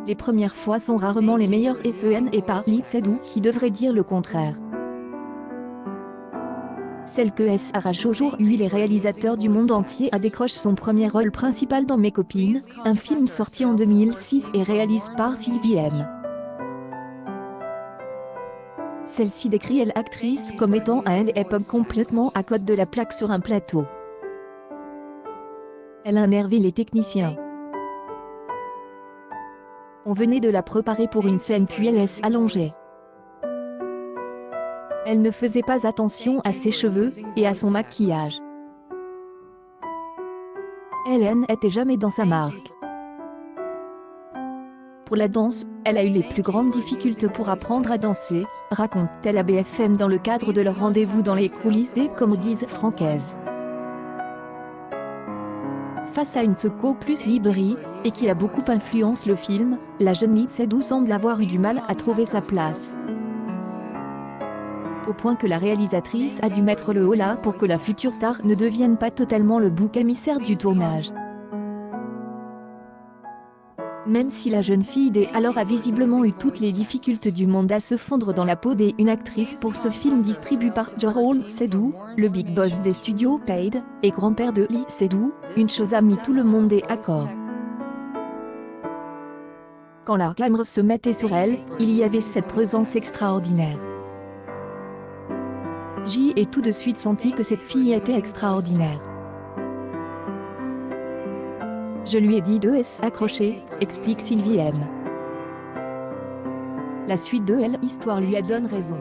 Les premières fois sont rarement les meilleures et ce n'est pas Lee Se-doo qui devrait dire le contraire. Celle que S arrache aujourd'hui les réalisateurs du monde entier a décroche son premier rôle principal dans Mes copines, un film sorti en 2006 et réalisé par Sylvie M. Celle-ci décrit elle actrice comme étant à elle époque complètement à côté de la plaque sur un plateau. Elle a énervé les techniciens. On venait de la préparer pour une scène puis elle laisse allongée. Elle ne faisait pas attention à ses cheveux et à son maquillage. Elle n'était jamais dans sa marque. Pour la danse, elle a eu les plus grandes difficultés pour apprendre à danser, raconte-t-elle à BFM dans le cadre de leur rendez-vous dans les coulisses des comédies françaises. Face à une seco plus librairie, et qui a beaucoup influencé le film, la jeune Lee Se-doo semble avoir eu du mal à trouver sa place. Au point que la réalisatrice a dû mettre le holà pour que la future star ne devienne pas totalement le bouc émissaire du tournage. Même si la jeune fille dès alors a visiblement eu toutes les difficultés du monde à se fondre dans la peau d'une actrice pour ce film distribué par Jerome Se-doo, le big boss des studios Paid, et grand-père de Lee Se-doo, une chose a mis tout le monde d'accord. Quand la caméra se mettait sur elle, il y avait cette présence extraordinaire. J'ai tout de suite senti que cette fille était extraordinaire. Je lui ai dit de s'accrocher, explique Sylvie M. La suite de l'histoire lui a donné raison.